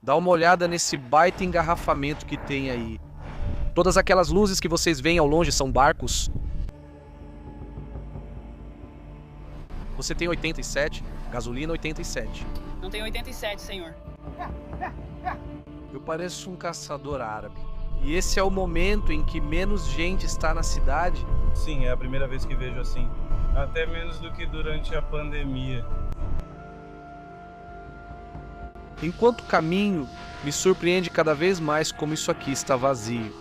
Dá uma olhada nesse baita engarrafamento que tem aí. Todas aquelas luzes que vocês veem ao longe são barcos. Você tem 87, gasolina 87. Não tem 87, senhor. Eu pareço um caçador árabe. E esse é o momento em que menos gente está na cidade. Sim, é a primeira vez que vejo assim. Até menos do que durante a pandemia. Enquanto caminho, me surpreende cada vez mais como isso aqui está vazio.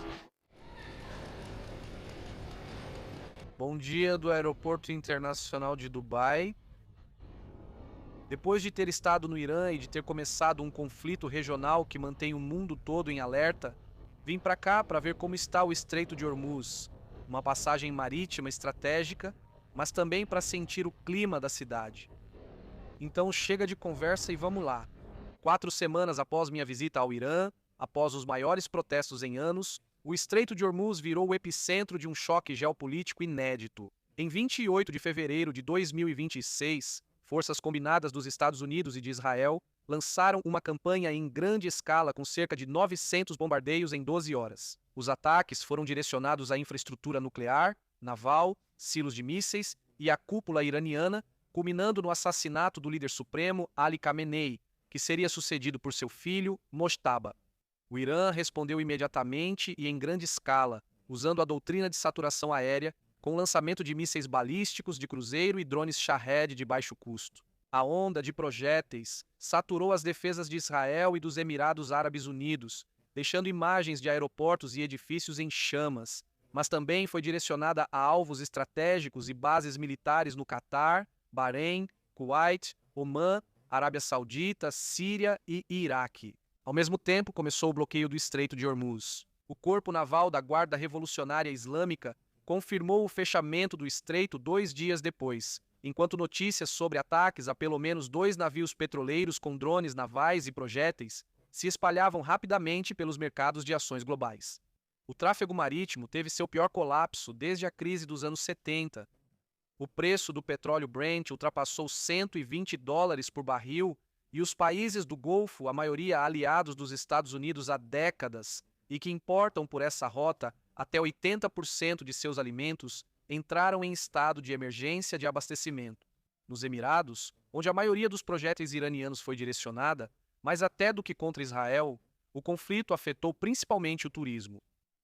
Bom dia do Aeroporto Internacional de Dubai. Depois de ter estado no Irã e de ter começado um conflito regional que mantém o mundo todo em alerta, vim para cá para ver como está o Estreito de Hormuz, uma passagem marítima estratégica, mas também para sentir o clima da cidade. Então chega de conversa e vamos lá. 4 semanas após minha visita ao Irã, após os maiores protestos em anos, o Estreito de Hormuz virou o epicentro de um choque geopolítico inédito. Em 28 de fevereiro de 2026, forças combinadas dos Estados Unidos e de Israel lançaram uma campanha em grande escala com cerca de 900 bombardeios em 12 horas. Os ataques foram direcionados à infraestrutura nuclear, naval, silos de mísseis e à cúpula iraniana, culminando no assassinato do líder supremo Ali Khamenei, que seria sucedido por seu filho, Mojtaba. O Irã respondeu imediatamente e em grande escala, usando a doutrina de saturação aérea, com o lançamento de mísseis balísticos de cruzeiro e drones Shahed de baixo custo. A onda de projéteis saturou as defesas de Israel e dos Emirados Árabes Unidos, deixando imagens de aeroportos e edifícios em chamas, mas também foi direcionada a alvos estratégicos e bases militares no Catar, Bahrein, Kuwait, Omã, Arábia Saudita, Síria e Iraque. Ao mesmo tempo, começou o bloqueio do Estreito de Hormuz. O Corpo Naval da Guarda Revolucionária Islâmica confirmou o fechamento do estreito 2 dias depois, enquanto notícias sobre ataques a pelo menos 2 navios petroleiros com drones navais e projéteis se espalhavam rapidamente pelos mercados de ações globais. O tráfego marítimo teve seu pior colapso desde a crise dos anos 70. O preço do petróleo Brent ultrapassou $120 por barril e os países do Golfo, a maioria aliados dos Estados Unidos há décadas, e que importam por essa rota até 80% de seus alimentos, entraram em estado de emergência de abastecimento. Nos Emirados, onde a maioria dos projéteis iranianos foi direcionada, mais até do que contra Israel, o conflito afetou principalmente o turismo.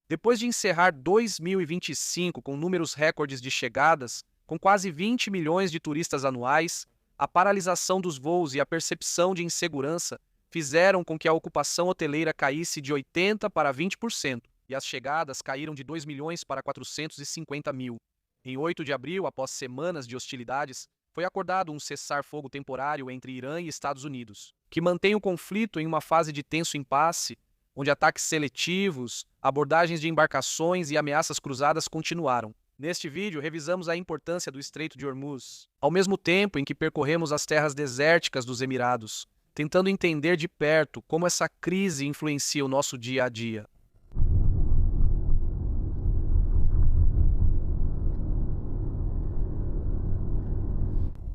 Depois de encerrar 2025 com números recordes de chegadas, com quase 20 milhões de turistas anuais, a paralisação dos voos e a percepção de insegurança fizeram com que a ocupação hoteleira caísse de 80% para 20%, e as chegadas caíram de 2 milhões para 450 mil. Em 8 de abril, após semanas de hostilidades, foi acordado um cessar-fogo temporário entre Irã e Estados Unidos, que mantém o conflito em uma fase de tenso impasse, onde ataques seletivos, abordagens de embarcações e ameaças cruzadas continuaram. Neste vídeo, revisamos a importância do Estreito de Hormuz, ao mesmo tempo em que percorremos as terras desérticas dos Emirados, tentando entender de perto como essa crise influencia o nosso dia a dia.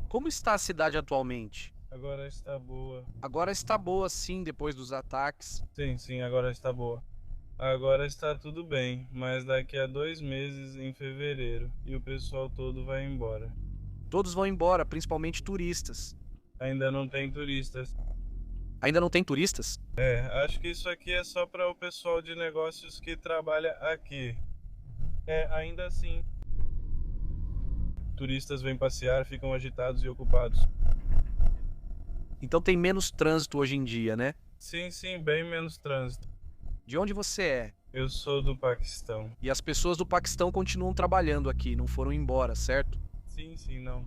Como está a cidade atualmente? Agora está boa. Agora está boa, sim, depois dos ataques. Sim, agora está boa. Agora está tudo bem, mas daqui a 2 meses, em fevereiro, e o pessoal todo vai embora. Todos vão embora, principalmente turistas. Ainda não tem turistas. Ainda não tem turistas? Acho que isso aqui é só para o pessoal de negócios que trabalha aqui. Ainda assim. Turistas vêm passear, ficam agitados e ocupados. Então tem menos trânsito hoje em dia, né? Sim, bem menos trânsito. De onde você é? Eu sou do Paquistão. E as pessoas do Paquistão continuam trabalhando aqui, não foram embora, certo? Sim, não.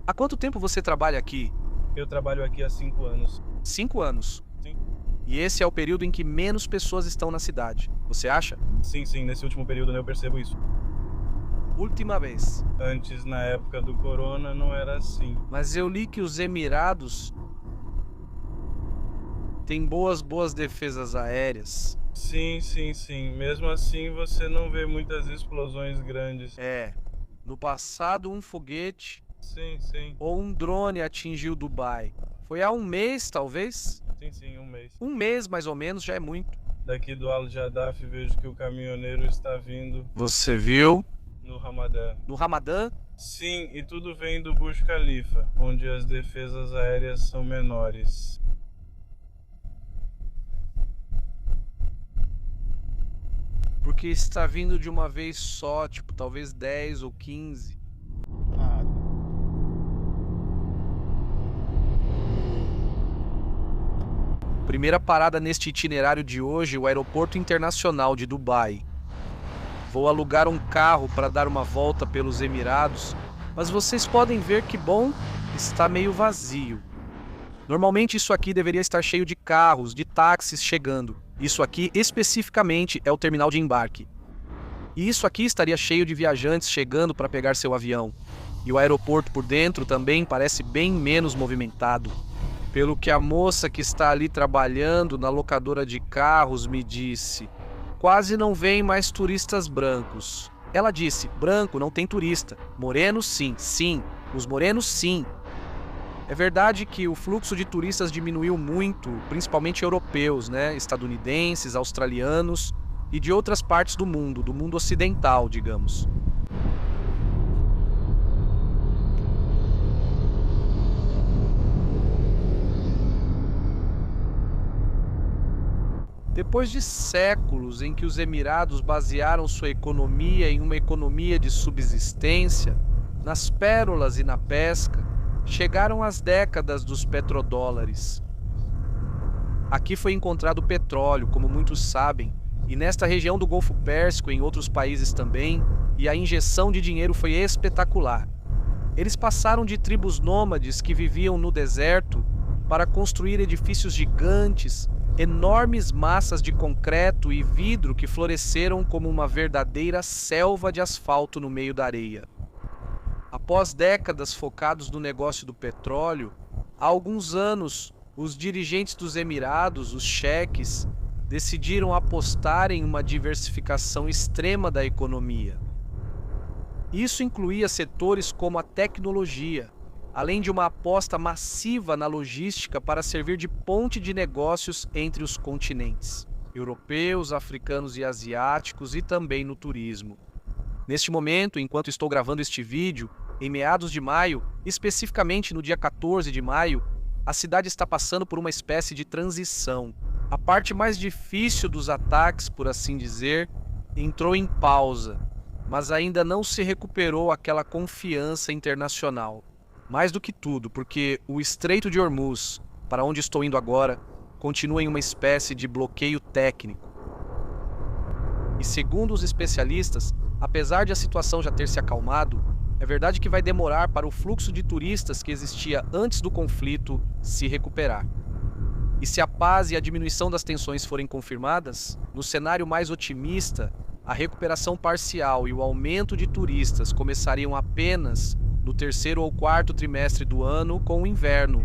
Há quanto tempo você trabalha aqui? Eu trabalho aqui há 5 anos. 5 anos. Sim. E esse é o período em que menos pessoas estão na cidade. Você acha? Sim, nesse último período eu percebo isso. Última vez. Antes, na época do corona, não era assim. Mas eu li que os Emirados têm boas defesas aéreas. Sim. Mesmo assim, você não vê muitas explosões grandes. No passado um foguete Sim. ou um drone atingiu Dubai. Foi há um mês, talvez? Sim, um mês. Um mês, mais ou menos, já é muito. Daqui do Al-Jadaf vejo que o caminhoneiro está vindo Você viu? no Ramadã. No Ramadã? Sim, e tudo vem do Burj Khalifa, onde as defesas aéreas são menores. Porque está vindo de uma vez só, tipo, talvez 10 ou 15. Primeira parada neste itinerário de hoje, o Aeroporto Internacional de Dubai. Vou alugar um carro para dar uma volta pelos Emirados, mas vocês podem ver que, bom, está meio vazio. Normalmente isso aqui deveria estar cheio de carros, de táxis chegando. Isso aqui especificamente é o terminal de embarque. E isso aqui estaria cheio de viajantes chegando para pegar seu avião. E o aeroporto por dentro também parece bem menos movimentado. Pelo que a moça que está ali trabalhando na locadora de carros me disse, quase não vem mais turistas brancos. Ela disse, branco não tem turista, moreno sim, os morenos sim. É verdade que o fluxo de turistas diminuiu muito, principalmente europeus, né? Estadunidenses, australianos e de outras partes do mundo ocidental, digamos. Depois de séculos em que os Emirados basearam sua economia em uma economia de subsistência, nas pérolas e na pesca, chegaram as décadas dos petrodólares. Aqui foi encontrado petróleo, como muitos sabem, e nesta região do Golfo Pérsico e em outros países também, e a injeção de dinheiro foi espetacular. Eles passaram de tribos nômades que viviam no deserto para construir edifícios gigantes, enormes massas de concreto e vidro que floresceram como uma verdadeira selva de asfalto no meio da areia. Após décadas focados no negócio do petróleo, há alguns anos, os dirigentes dos Emirados, os cheques, decidiram apostar em uma diversificação extrema da economia. Isso incluía setores como a tecnologia, além de uma aposta massiva na logística para servir de ponte de negócios entre os continentes, europeus, africanos e asiáticos, e também no turismo. Neste momento, enquanto estou gravando este vídeo, em meados de maio, especificamente no dia 14 de maio, a cidade está passando por uma espécie de transição. A parte mais difícil dos ataques, por assim dizer, entrou em pausa, mas ainda não se recuperou aquela confiança internacional. Mais do que tudo, porque o Estreito de Hormuz, para onde estou indo agora, continua em uma espécie de bloqueio técnico. E segundo os especialistas, apesar de a situação já ter se acalmado, é verdade que vai demorar para o fluxo de turistas que existia antes do conflito se recuperar. E se a paz e a diminuição das tensões forem confirmadas, no cenário mais otimista, a recuperação parcial e o aumento de turistas começariam apenas no terceiro ou quarto trimestre do ano com o inverno.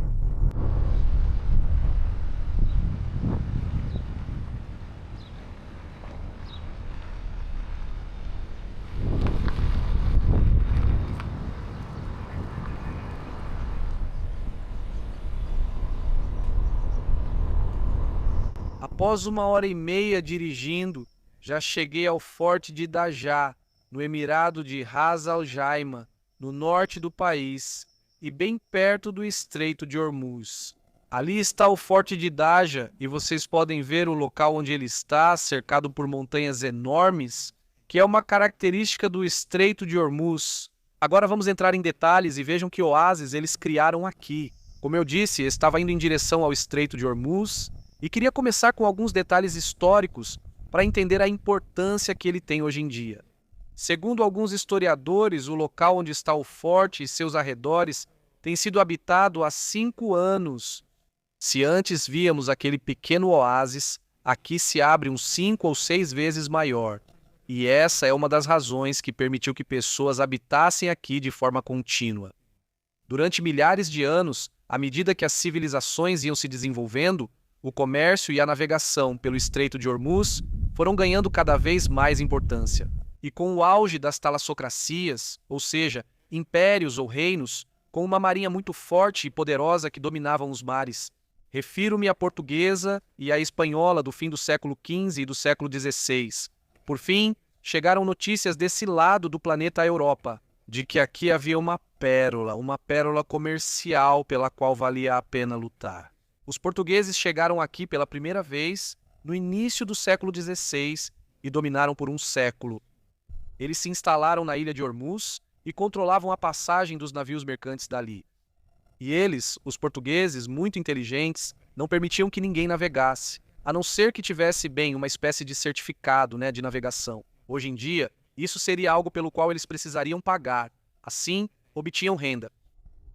Após 1 hora e meia dirigindo, já cheguei ao Forte de Dajjah, no Emirado de Ras Al Khaimah, no norte do país, e bem perto do Estreito de Hormuz. Ali está o Forte de Dajjah, e vocês podem ver o local onde ele está, cercado por montanhas enormes, que é uma característica do Estreito de Hormuz. Agora vamos entrar em detalhes e vejam que oásis eles criaram aqui. Como eu disse, estava indo em direção ao Estreito de Hormuz, e queria começar com alguns detalhes históricos para entender a importância que ele tem hoje em dia. Segundo alguns historiadores, o local onde está o forte e seus arredores tem sido habitado há 5 anos. Se antes víamos aquele pequeno oásis, aqui se abre uns 5 ou 6 vezes maior. E essa é uma das razões que permitiu que pessoas habitassem aqui de forma contínua. Durante milhares de anos, à medida que as civilizações iam se desenvolvendo, o comércio e a navegação pelo Estreito de Hormuz foram ganhando cada vez mais importância. E com o auge das talassocracias, ou seja, impérios ou reinos, com uma marinha muito forte e poderosa que dominavam os mares, Refiro-me à portuguesa e à espanhola do fim do século XV e do século XVI. Por fim, chegaram notícias desse lado do planeta Europa, de que aqui havia uma pérola comercial pela qual valia a pena lutar. Os portugueses chegaram aqui pela primeira vez no início do século XVI e dominaram por um século. Eles se instalaram na ilha de Ormuz e controlavam a passagem dos navios mercantes dali. E eles, os portugueses, muito inteligentes, não permitiam que ninguém navegasse, a não ser que tivesse bem uma espécie de certificado, de navegação. Hoje em dia, isso seria algo pelo qual eles precisariam pagar. Assim, obtinham renda.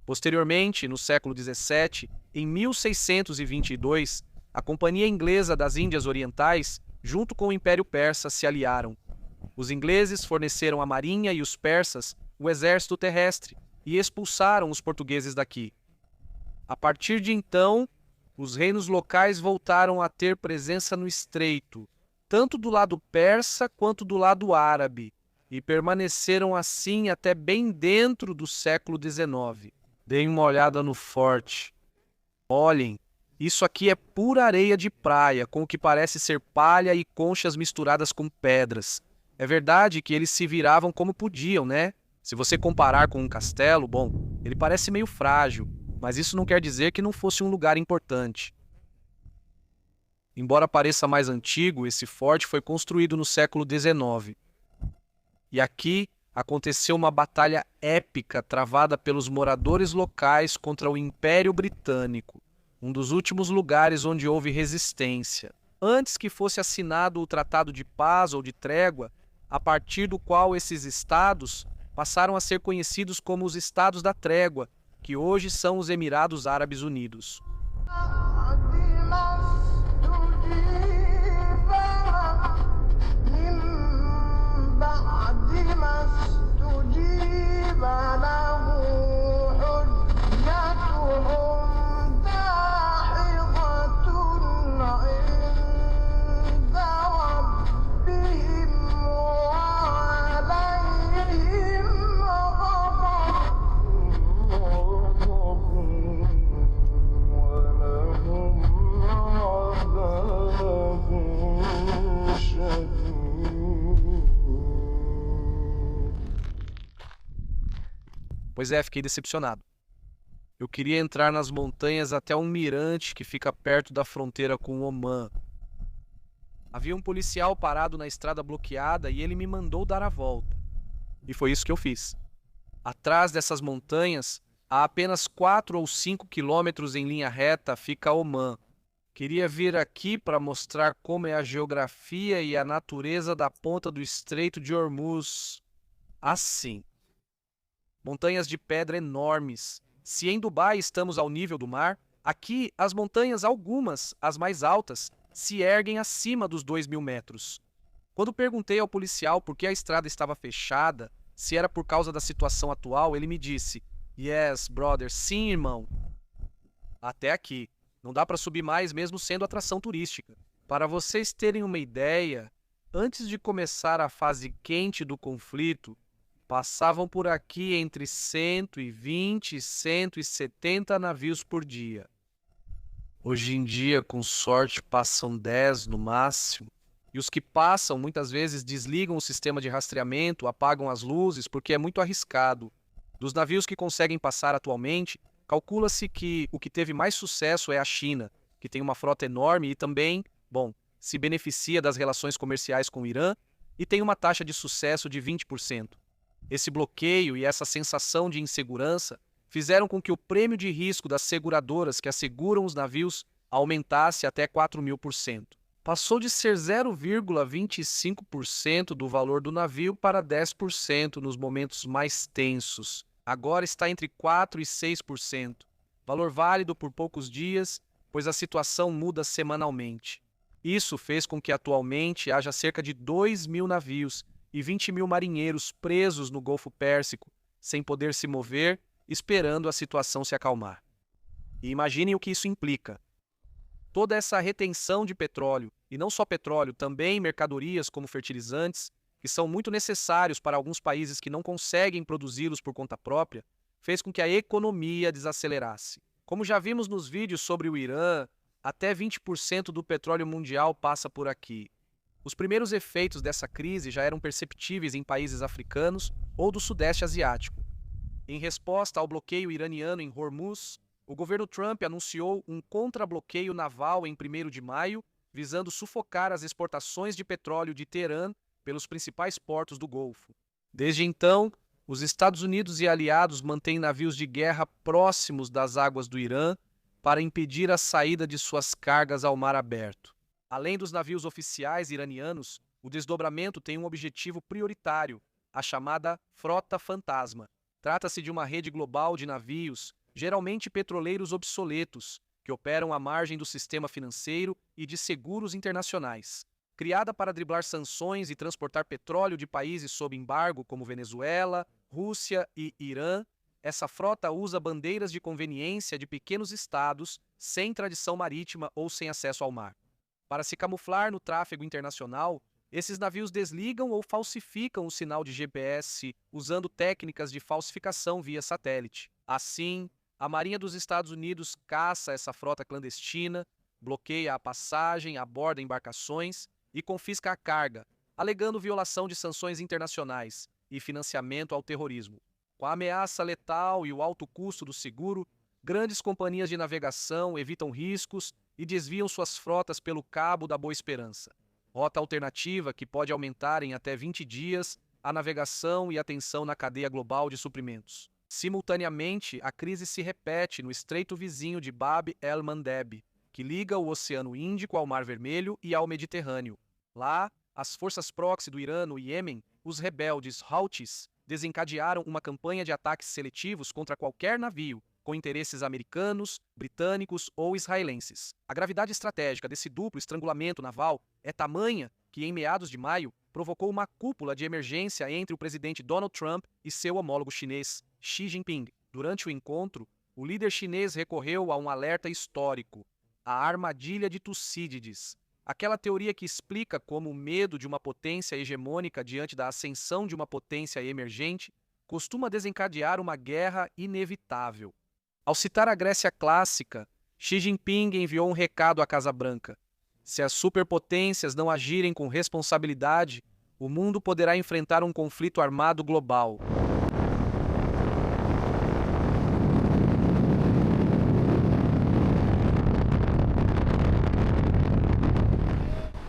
Posteriormente, no século XVII, em 1622, a Companhia Inglesa das Índias Orientais, junto com o Império Persa, se aliaram. Os ingleses forneceram à marinha e os persas o exército terrestre e expulsaram os portugueses daqui. A partir de então, os reinos locais voltaram a ter presença no estreito, tanto do lado persa quanto do lado árabe, e permaneceram assim até bem dentro do século XIX. Deem uma olhada no forte. Olhem, isso aqui é pura areia de praia, com o que parece ser palha e conchas misturadas com pedras. É verdade que eles se viravam como podiam, né? Se você comparar com um castelo, bom, ele parece meio frágil, mas isso não quer dizer que não fosse um lugar importante. Embora pareça mais antigo, esse forte foi construído no século XIX. E aqui aconteceu uma batalha épica travada pelos moradores locais contra o Império Britânico, um dos últimos lugares onde houve resistência, antes que fosse assinado o Tratado de Paz ou de Trégua, a partir do qual esses estados passaram a ser conhecidos como os Estados da Trégua, que hoje são os Emirados Árabes Unidos. Pois é, fiquei decepcionado. Eu queria entrar nas montanhas até um mirante que fica perto da fronteira com o Omã. Havia um policial parado na estrada bloqueada e ele me mandou dar a volta. E foi isso que eu fiz. Atrás dessas montanhas, a apenas 4 ou 5 quilômetros em linha reta, fica Omã. Queria vir aqui para mostrar como é a geografia e a natureza da ponta do Estreito de Ormuz. Assim. Montanhas de pedra enormes. Se em Dubai estamos ao nível do mar, aqui as montanhas, algumas, as mais altas, se erguem acima dos 2.000 metros. Quando perguntei ao policial por que a estrada estava fechada, se era por causa da situação atual, ele me disse: "Yes, brother, sim, irmão. Até aqui. Não dá para subir mais mesmo sendo atração turística." Para vocês terem uma ideia, antes de começar a fase quente do conflito, passavam por aqui entre 120 e 170 navios por dia. Hoje em dia, com sorte, passam 10 no máximo. E os que passam, muitas vezes, desligam o sistema de rastreamento, apagam as luzes, porque é muito arriscado. Dos navios que conseguem passar atualmente, calcula-se que o que teve mais sucesso é a China, que tem uma frota enorme e também, se beneficia das relações comerciais com o Irã e tem uma taxa de sucesso de 20%. Esse bloqueio e essa sensação de insegurança fizeram com que o prêmio de risco das seguradoras que asseguram os navios aumentasse até 4.000%. Passou de ser 0,25% do valor do navio para 10% nos momentos mais tensos. Agora está entre 4% e 6%. Valor válido por poucos dias, pois a situação muda semanalmente. Isso fez com que atualmente haja cerca de 2.000 navios e 20.000 marinheiros presos no Golfo Pérsico, sem poder se mover, esperando a situação se acalmar. E imaginem o que isso implica. Toda essa retenção de petróleo, e não só petróleo, também mercadorias como fertilizantes, que são muito necessários para alguns países que não conseguem produzi-los por conta própria, fez com que a economia desacelerasse. Como já vimos nos vídeos sobre o Irã, até 20% do petróleo mundial passa por aqui. Os primeiros efeitos dessa crise já eram perceptíveis em países africanos ou do Sudeste Asiático. Em resposta ao bloqueio iraniano em Hormuz, o governo Trump anunciou um contrabloqueio naval em 1º de maio, visando sufocar as exportações de petróleo de Teherã pelos principais portos do Golfo. Desde então, os Estados Unidos e aliados mantêm navios de guerra próximos das águas do Irã para impedir a saída de suas cargas ao mar aberto. Além dos navios oficiais iranianos, o desdobramento tem um objetivo prioritário, a chamada Frota Fantasma. Trata-se de uma rede global de navios, geralmente petroleiros obsoletos, que operam à margem do sistema financeiro e de seguros internacionais. Criada para driblar sanções e transportar petróleo de países sob embargo como Venezuela, Rússia e Irã, essa frota usa bandeiras de conveniência de pequenos estados sem tradição marítima ou sem acesso ao mar. Para se camuflar no tráfego internacional, esses navios desligam ou falsificam o sinal de GPS usando técnicas de falsificação via satélite. Assim, a Marinha dos Estados Unidos caça essa frota clandestina, bloqueia a passagem, aborda embarcações e confisca a carga, alegando violação de sanções internacionais e financiamento ao terrorismo. Com a ameaça letal e o alto custo do seguro, grandes companhias de navegação evitam riscos e desviam suas frotas pelo Cabo da Boa Esperança, rota alternativa que pode aumentar em até 20 dias a navegação e a tensão na cadeia global de suprimentos. Simultaneamente, a crise se repete no estreito vizinho de Bab el-Mandeb, que liga o Oceano Índico ao Mar Vermelho e ao Mediterrâneo. Lá, as forças proxy do Irã no Iêmen, os rebeldes Houthis, desencadearam uma campanha de ataques seletivos contra qualquer navio, com interesses americanos, britânicos ou israelenses. A gravidade estratégica desse duplo estrangulamento naval é tamanha que, em meados de maio, provocou uma cúpula de emergência entre o presidente Donald Trump e seu homólogo chinês, Xi Jinping. Durante o encontro, o líder chinês recorreu a um alerta histórico, a armadilha de Tucídides, aquela teoria que explica como o medo de uma potência hegemônica diante da ascensão de uma potência emergente costuma desencadear uma guerra inevitável. Ao citar a Grécia clássica, Xi Jinping enviou um recado à Casa Branca. Se as superpotências não agirem com responsabilidade, o mundo poderá enfrentar um conflito armado global.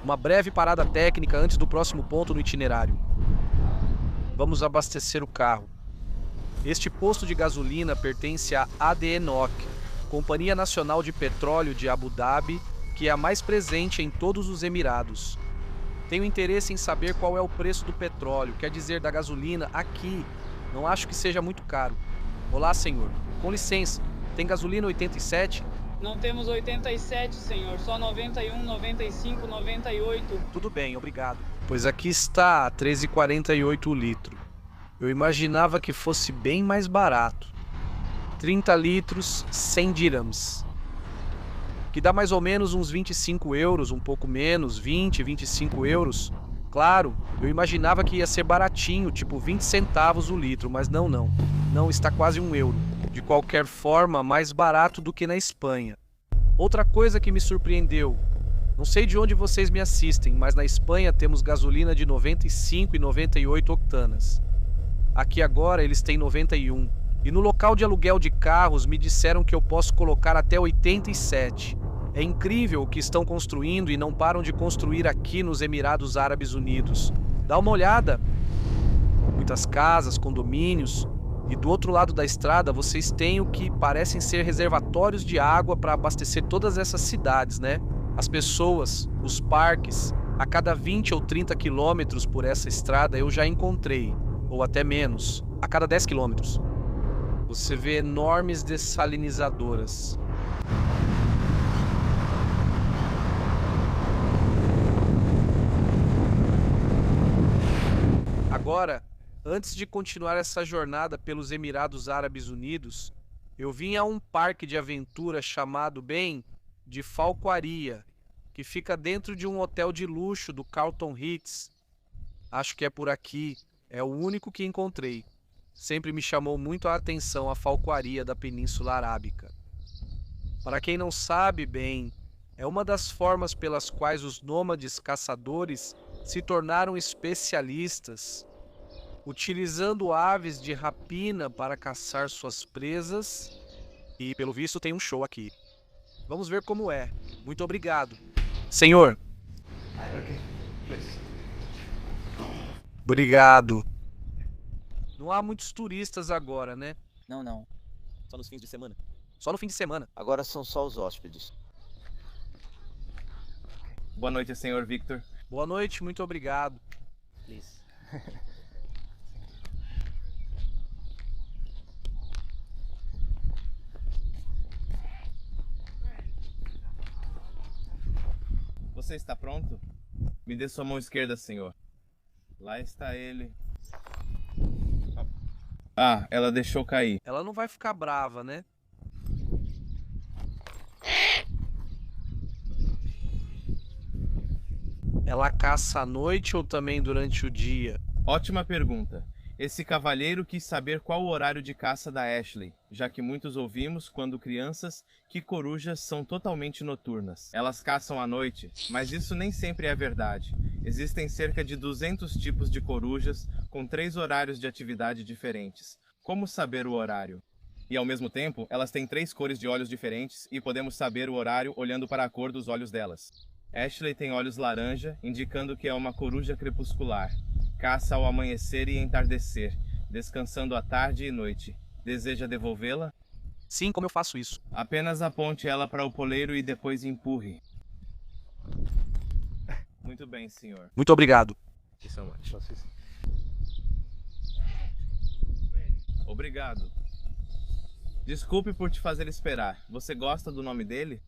Uma breve parada técnica antes do próximo ponto no itinerário. Vamos abastecer o carro. Este posto de gasolina pertence à ADNOC, Companhia Nacional de Petróleo de Abu Dhabi, que é a mais presente em todos os Emirados. Tenho interesse em saber qual é o preço do petróleo, quer dizer, da gasolina aqui. Não acho que seja muito caro. Olá, senhor. Com licença, tem gasolina 87? Não temos 87, senhor. Só 91, 95, 98. Tudo bem, obrigado. Pois aqui está, 13,48 o litro. Eu imaginava que fosse bem mais barato. 30 litros, 100 dirhams. Que dá mais ou menos uns 25 euros, um pouco menos, 20, 25 euros. Claro, eu imaginava que ia ser baratinho, tipo 20 centavos o litro, mas não. Não, está quase 1 euro. De qualquer forma, mais barato do que na Espanha. Outra coisa que me surpreendeu. Não sei de onde vocês me assistem, mas na Espanha temos gasolina de 95 e 98 octanas. Aqui agora eles têm 91. E no local de aluguel de carros me disseram que eu posso colocar até 87. É incrível o que estão construindo e não param de construir aqui nos Emirados Árabes Unidos. Dá uma olhada. Muitas casas, condomínios. E do outro lado da estrada vocês têm o que parecem ser reservatórios de água para abastecer todas essas cidades, né? As pessoas, os parques, a cada 20 ou 30 quilômetros por essa estrada eu já encontrei. Ou até menos, a cada 10 quilômetros. Você vê enormes dessalinizadoras. Agora, antes de continuar essa jornada pelos Emirados Árabes Unidos, eu vim a um parque de aventura chamado de Falcoaria, que fica dentro de um hotel de luxo do Carlton Hills. Acho que é por aqui. É o único que encontrei. Sempre me chamou muito a atenção a falcoaria da Península Arábica. Para quem não sabe bem, é uma das formas pelas quais os nômades caçadores se tornaram especialistas, utilizando aves de rapina para caçar suas presas. E, pelo visto, tem um show aqui. Vamos ver como é. Muito obrigado. Senhor. Obrigado. Não há muitos turistas agora, né? Não. Só nos fins de semana. Só no fim de semana. Agora são só os hóspedes. Boa noite, senhor Victor. Boa noite, muito obrigado. Please. Você está pronto? Me dê sua mão esquerda, senhor. Lá está ele. Ah, ela deixou cair. Ela não vai ficar brava, né? Ela caça à noite ou também durante o dia? Ótima pergunta. Esse cavalheiro quis saber qual o horário de caça da Ashley, já que muitos ouvimos, quando crianças, que corujas são totalmente noturnas. Elas caçam à noite, mas isso nem sempre é verdade. Existem cerca de 200 tipos de corujas, com 3 horários de atividade diferentes. Como saber o horário? E ao mesmo tempo, elas têm 3 cores de olhos diferentes e podemos saber o horário olhando para a cor dos olhos delas. Ashley tem olhos laranja, indicando que é uma coruja crepuscular. Caça ao amanhecer e entardecer, descansando à tarde e noite. Deseja devolvê-la? Sim, como eu faço isso? Apenas aponte ela para o poleiro e depois empurre. Muito bem, senhor. Muito obrigado. Obrigado. Desculpe por te fazer esperar. Você gosta do nome dele?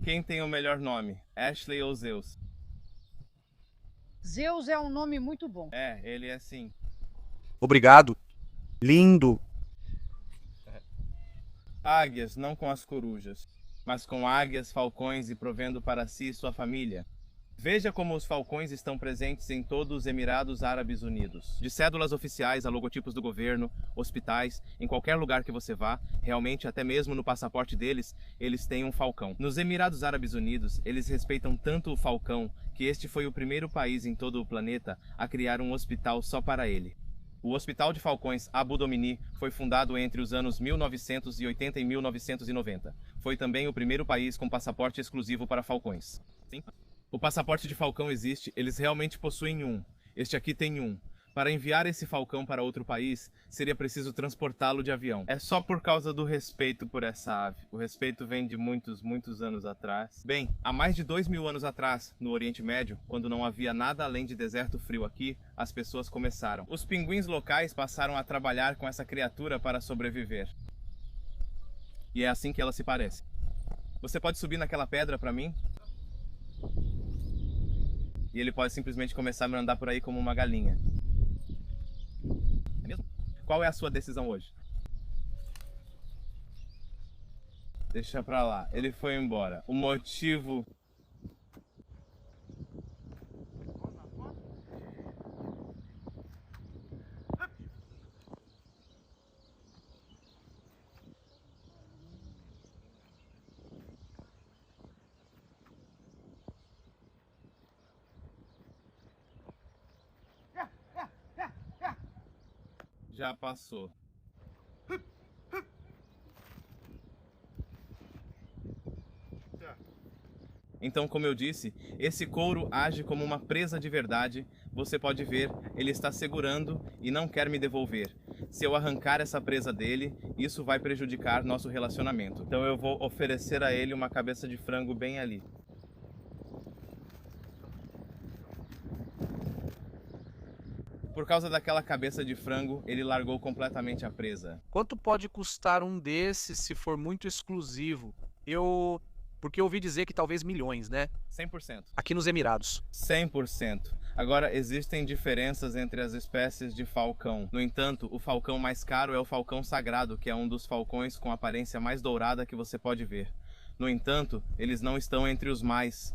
Quem tem o melhor nome, Ashley ou Zeus? Zeus é um nome muito bom. É, ele é sim. Obrigado. Lindo. Águias, não com as corujas, mas com águias, falcões e provendo para si e sua família. Veja como os falcões estão presentes em todos os Emirados Árabes Unidos. De cédulas oficiais a logotipos do governo, hospitais, em qualquer lugar que você vá, realmente até mesmo no passaporte deles, eles têm um falcão. Nos Emirados Árabes Unidos, eles respeitam tanto o falcão que este foi o primeiro país em todo o planeta a criar um hospital só para ele. O Hospital de Falcões Abu Domini foi fundado entre os anos 1980 e 1990. Foi também o primeiro país com passaporte exclusivo para falcões. Sim? O passaporte de falcão existe, eles realmente possuem um. Este aqui tem um. Para enviar esse falcão para outro país, seria preciso transportá-lo de avião. É só por causa do respeito por essa ave. O respeito vem de muitos anos atrás. Bem, há mais de 2000 anos atrás, no Oriente Médio, quando não havia nada além de deserto frio aqui, as pessoas começaram. Os pinguins locais passaram a trabalhar com essa criatura para sobreviver. E é assim que ela se parece. Você pode subir naquela pedra para mim? E ele pode simplesmente começar a me andar por aí como uma galinha. É mesmo? Qual é a sua decisão hoje? Deixa pra lá. Ele foi embora. O motivo... Já passou. Então, como eu disse, esse couro age como uma presa de verdade. Você pode ver, ele está segurando e não quer me devolver. Se eu arrancar essa presa dele, isso vai prejudicar nosso relacionamento. Então eu vou oferecer a ele uma cabeça de frango bem ali. Por causa daquela cabeça de frango, ele largou completamente a presa. Quanto pode custar um desses se for muito exclusivo? Porque eu ouvi dizer que talvez milhões, né? 100%. Aqui nos Emirados. 100%. Agora, existem diferenças entre as espécies de falcão. No entanto, o falcão mais caro é o falcão sagrado, que é um dos falcões com a aparência mais dourada que você pode ver. No entanto, eles não estão entre os mais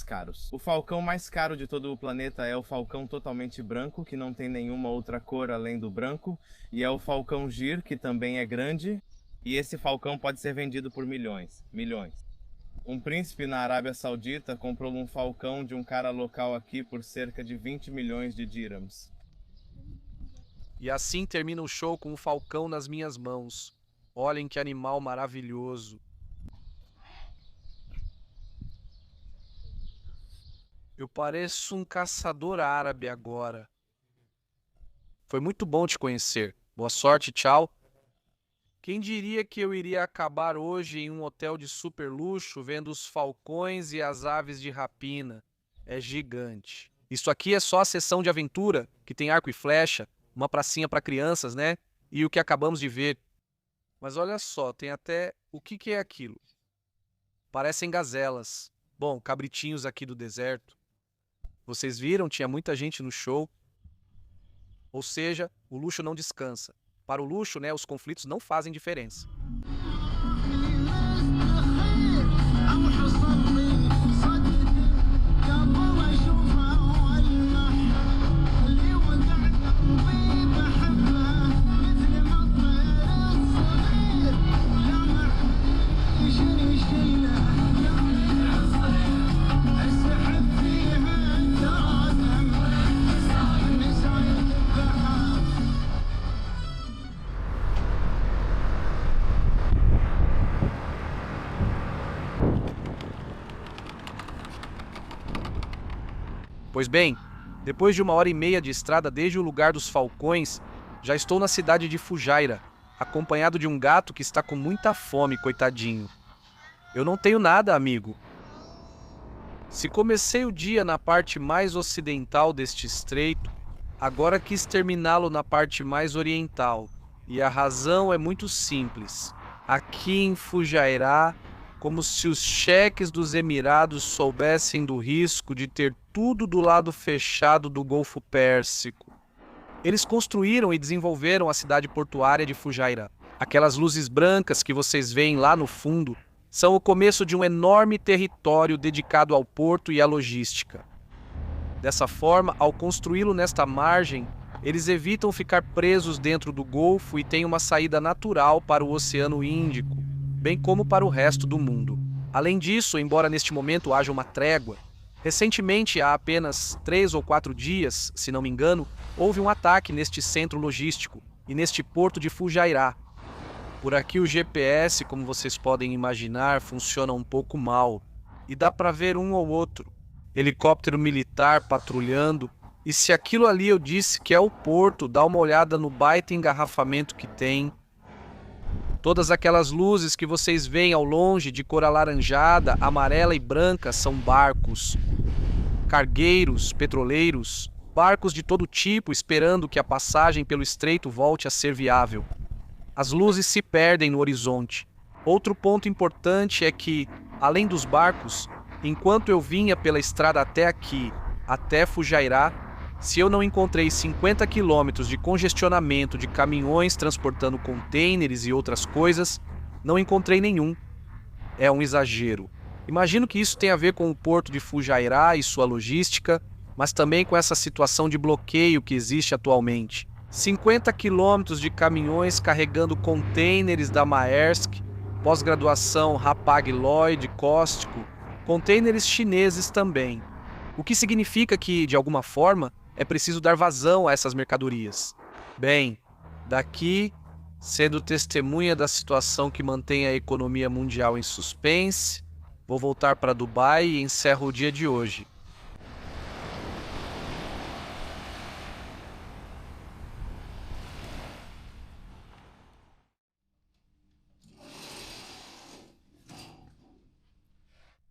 caros. O falcão mais caro de todo o planeta é o falcão totalmente branco, que não tem nenhuma outra cor além do branco, e é o falcão gir, que também é grande. E esse falcão pode ser vendido por milhões. Milhões. Um príncipe na Arábia Saudita comprou um falcão de um cara local aqui por cerca de 20 milhões de dirhams. E assim termina o show com um falcão nas minhas mãos. Olhem que animal maravilhoso. Eu pareço um caçador árabe agora. Foi muito bom te conhecer. Boa sorte, tchau. Quem diria que eu iria acabar hoje em um hotel de super luxo vendo os falcões e as aves de rapina? É gigante. Isso aqui é só a sessão de aventura, que tem arco e flecha, uma pracinha para crianças, né? E o que acabamos de ver. Mas olha só, tem até... O que é aquilo? Parecem gazelas. Bom, cabritinhos aqui do deserto. Vocês viram? Tinha muita gente no show. Ou seja, o luxo não descansa. Para o luxo, né, os conflitos não fazem diferença. Pois bem, depois de 1h30 de estrada desde o lugar dos falcões, já estou na cidade de Fujairah, acompanhado de um gato que está com muita fome, coitadinho. Eu não tenho nada, amigo. Se comecei o dia na parte mais ocidental deste estreito, agora quis terminá-lo na parte mais oriental. E a razão é muito simples. Aqui em Fujairah, como se os cheques dos Emirados soubessem do risco de ter tudo do lado fechado do Golfo Pérsico. Eles construíram e desenvolveram a cidade portuária de Fujairah. Aquelas luzes brancas que vocês veem lá no fundo são o começo de um enorme território dedicado ao porto e à logística. Dessa forma, ao construí-lo nesta margem, eles evitam ficar presos dentro do Golfo e têm uma saída natural para o Oceano Índico, bem como para o resto do mundo. Além disso, embora neste momento haja uma trégua, recentemente, há apenas 3 ou 4 dias, se não me engano, houve um ataque neste centro logístico e neste porto de Fujairah. Por aqui o GPS, como vocês podem imaginar, funciona um pouco mal e dá para ver um ou outro helicóptero militar patrulhando. E se aquilo ali eu disse que é o porto, dá uma olhada no baita engarrafamento que tem. Todas aquelas luzes que vocês veem ao longe de cor alaranjada, amarela e branca são barcos. Cargueiros, petroleiros, barcos de todo tipo esperando que a passagem pelo estreito volte a ser viável. As luzes se perdem no horizonte. Outro ponto importante é que, além dos barcos, enquanto eu vinha pela estrada até aqui, até Fujairah, se eu não encontrei 50 quilômetros de congestionamento de caminhões transportando contêineres e outras coisas, não encontrei nenhum. É um exagero. Imagino que isso tem a ver com o porto de Fujairah e sua logística, mas também com essa situação de bloqueio que existe atualmente. 50 quilômetros de caminhões carregando contêineres da Maersk, pós-graduação Hapag-Lloyd, Cóstico, contêineres chineses também. O que significa que, de alguma forma, é preciso dar vazão a essas mercadorias. Bem, daqui, sendo testemunha da situação que mantém a economia mundial em suspense, vou voltar para Dubai e encerro o dia de hoje.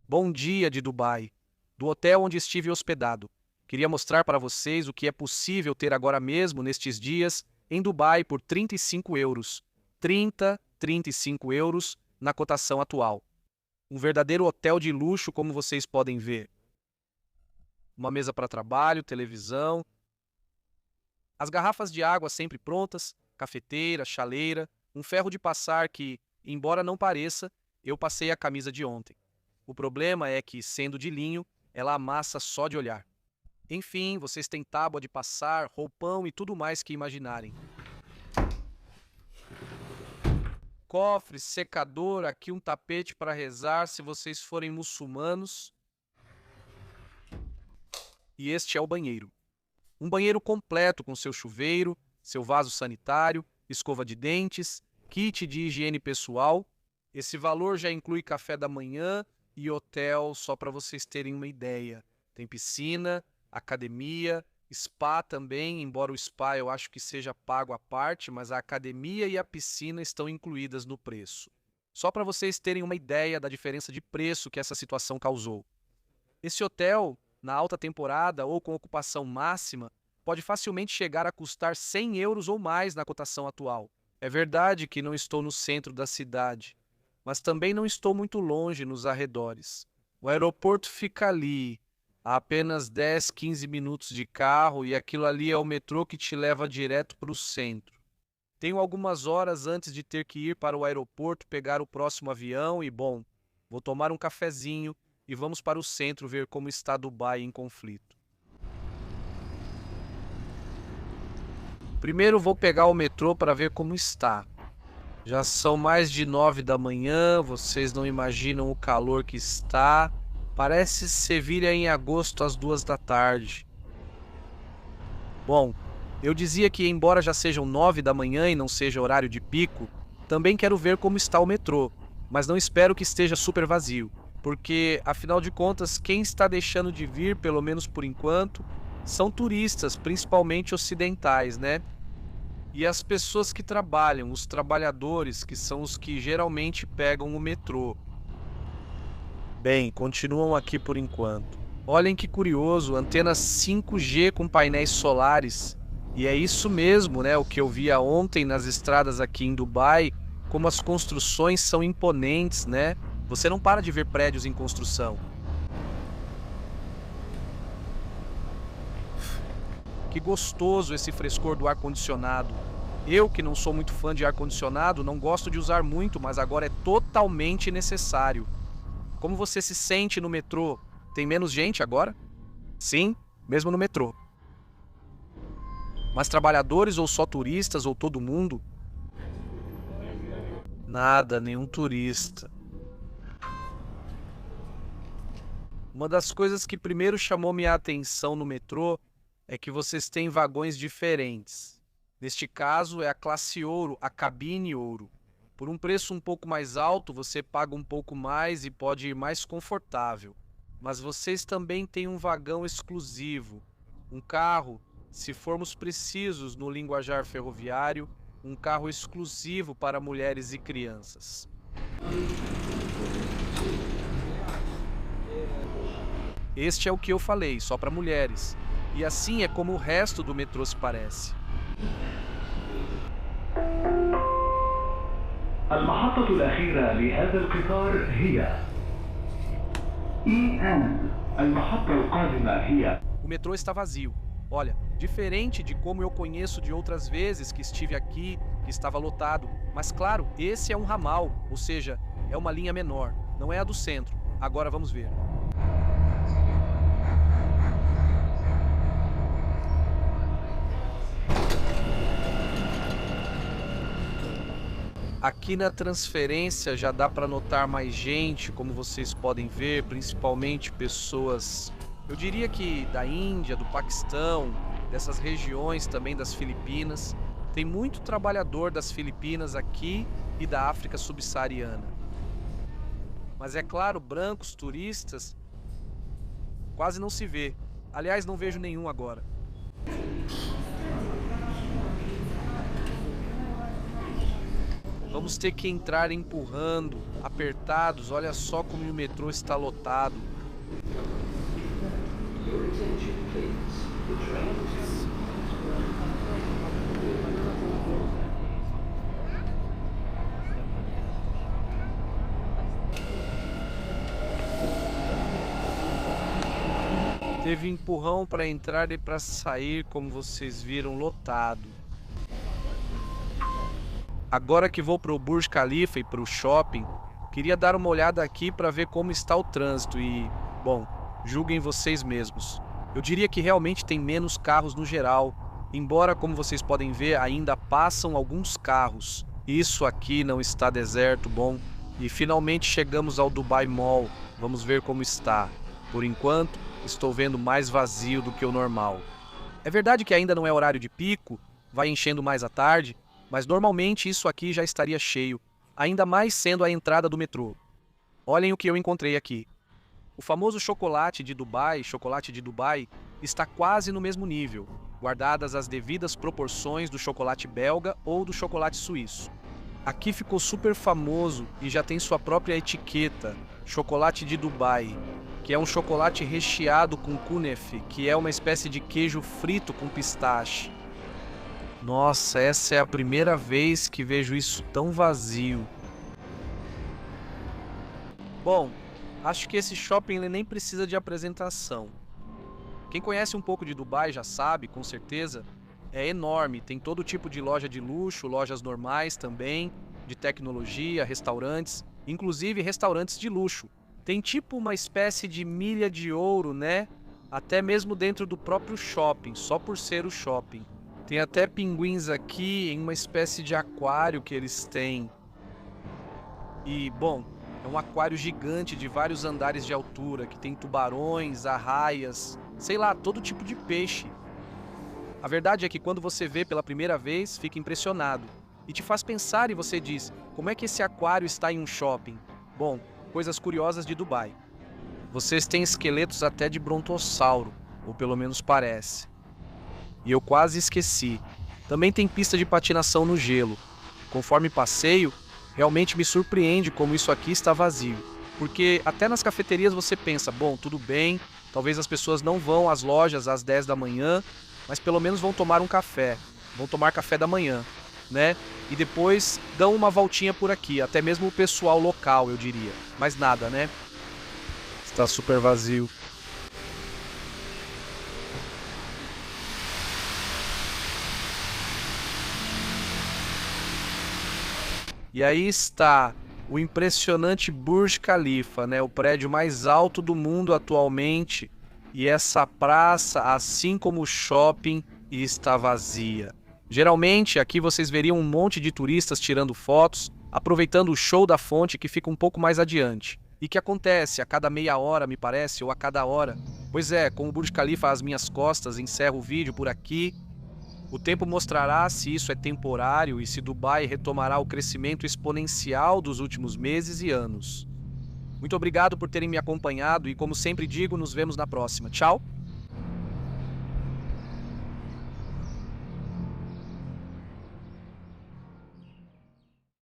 Bom dia de Dubai, do hotel onde estive hospedado. Queria mostrar para vocês o que é possível ter agora mesmo, nestes dias, em Dubai por 35 euros. 35 euros na cotação atual. Um verdadeiro hotel de luxo, como vocês podem ver. Uma mesa para trabalho, televisão. As garrafas de água sempre prontas, cafeteira, chaleira, um ferro de passar que, embora não pareça, eu passei a camisa de ontem. O problema é que, sendo de linho, ela amassa só de olhar. Enfim, vocês têm tábua de passar, roupão e tudo mais que imaginarem. cofre, secador, aqui um tapete para rezar se vocês forem muçulmanos. E este é o banheiro. Um banheiro completo com seu chuveiro, seu vaso sanitário, escova de dentes, kit de higiene pessoal. Esse valor já inclui café da manhã e hotel, só para vocês terem uma ideia. Tem piscina, academia, spa também, embora o spa eu acho que seja pago à parte, mas a academia e a piscina estão incluídas no preço. Só para vocês terem uma ideia da diferença de preço que essa situação causou. Esse hotel, na alta temporada ou com ocupação máxima, pode facilmente chegar a custar 100 euros ou mais na cotação atual. É verdade que não estou no centro da cidade, mas também não estou muito longe nos arredores. O aeroporto fica ali, a apenas 10, 15 minutos de carro, e aquilo ali é o metrô que te leva direto para o centro. Tenho algumas horas antes de ter que ir para o aeroporto pegar o próximo avião e, bom, vou tomar um cafezinho e vamos para o centro ver como está Dubai em conflito. Primeiro vou pegar o metrô para ver como está. Já são mais de 9 da manhã, vocês não imaginam o calor que está. Parece Sevilha em agosto às 2 da tarde. Bom, eu dizia que embora já sejam 9 da manhã e não seja horário de pico, também quero ver como está o metrô, mas não espero que esteja super vazio, porque, afinal de contas, quem está deixando de vir, pelo menos por enquanto, são turistas, principalmente ocidentais, né? E as pessoas que trabalham, os trabalhadores, que são os que geralmente pegam o metrô. Bem, continuam aqui por enquanto. Olhem que curioso, antenas 5G com painéis solares. E é isso mesmo, né? O que eu via ontem nas estradas aqui em Dubai, como as construções são imponentes, né? Você não para de ver prédios em construção. Que gostoso esse frescor do ar-condicionado. Eu, que não sou muito fã de ar-condicionado, não gosto de usar muito, mas agora é totalmente necessário. Como você se sente no metrô? Tem menos gente agora? Sim, mesmo no metrô. Mas trabalhadores ou só turistas ou todo mundo? Nada, nenhum turista. Uma das coisas que primeiro chamou minha atenção no metrô é que vocês têm vagões diferentes. Neste caso é a classe ouro, a cabine ouro. Por um preço um pouco mais alto, você paga um pouco mais e pode ir mais confortável. Mas vocês também têm um vagão exclusivo, um carro, se formos precisos no linguajar ferroviário, um carro exclusivo para mulheres e crianças. Este é o que eu falei, só para mulheres. E assim é como o resto do metrô se parece. المحطة الأخيرة لهذا القطار هي EN. المحطة القادمة هي. O metrô está vazio. Olha, diferente de como eu conheço de outras vezes que estive aqui, que estava lotado. Mas claro, esse é um ramal, ou seja, é uma linha menor, não é a do centro. Agora vamos ver. Aqui na transferência já dá para notar mais gente, como vocês podem ver, principalmente pessoas, eu diria que da Índia, do Paquistão, dessas regiões também das Filipinas. Tem muito trabalhador das Filipinas aqui e da África subsaariana. Mas é claro, brancos, turistas, quase não se vê. Aliás, não vejo nenhum agora. Vamos ter que entrar empurrando, apertados. Olha só como o metrô está lotado. Teve empurrão para entrar e para sair, como vocês viram, lotado. Agora que vou para o Burj Khalifa e para o shopping, queria dar uma olhada aqui para ver como está o trânsito e, bom, julguem vocês mesmos. Eu diria que realmente tem menos carros no geral, embora, como vocês podem ver, ainda passam alguns carros. Isso aqui não está deserto, bom. E finalmente chegamos ao Dubai Mall. Vamos ver como está. Por enquanto, estou vendo mais vazio do que o normal. É verdade que ainda não é horário de pico, vai enchendo mais à tarde, mas normalmente isso aqui já estaria cheio, ainda mais sendo a entrada do metrô. Olhem o que eu encontrei aqui. O famoso chocolate de Dubai, está quase no mesmo nível, guardadas as devidas proporções do chocolate belga ou do chocolate suíço. Aqui ficou super famoso e já tem sua própria etiqueta, chocolate de Dubai, que é um chocolate recheado com kunefe, que é uma espécie de queijo frito com pistache. Nossa, essa é a primeira vez que vejo isso tão vazio. Bom, acho que esse shopping ele nem precisa de apresentação. Quem conhece um pouco de Dubai já sabe, com certeza, é enorme. Tem todo tipo de loja de luxo, lojas normais também, de tecnologia, restaurantes, inclusive restaurantes de luxo. Tem tipo uma espécie de milha de ouro, né? Até mesmo dentro do próprio shopping, só por ser o shopping. Tem até pinguins aqui em uma espécie de aquário que eles têm. E, bom, é um aquário gigante de vários andares de altura, que tem tubarões, arraias, sei lá, todo tipo de peixe. A verdade é que quando você vê pela primeira vez, fica impressionado. E te faz pensar e você diz, como é que esse aquário está em um shopping? Bom, coisas curiosas de Dubai. Vocês têm esqueletos até de brontossauro, ou pelo menos parece. E eu quase esqueci. Também tem pista de patinação no gelo. Conforme passeio, realmente me surpreende como isso aqui está vazio. Porque até nas cafeterias você pensa, bom, tudo bem, talvez as pessoas não vão às lojas às 10 da manhã, mas pelo menos vão tomar um café, vão tomar café da manhã, né? E depois dão uma voltinha por aqui, até mesmo o pessoal local, eu diria. Mas nada, né? Está super vazio. E aí está o impressionante Burj Khalifa, né? O prédio mais alto do mundo atualmente. E essa praça, assim como o shopping, está vazia. Geralmente aqui vocês veriam um monte de turistas tirando fotos, aproveitando o show da fonte que fica um pouco mais adiante. E que acontece a cada meia hora, me parece, ou a cada hora. Pois é, com o Burj Khalifa às minhas costas, encerro o vídeo por aqui. O tempo mostrará se isso é temporário e se Dubai retomará o crescimento exponencial dos últimos meses e anos. Muito obrigado por terem me acompanhado e, como sempre digo, nos vemos na próxima. Tchau!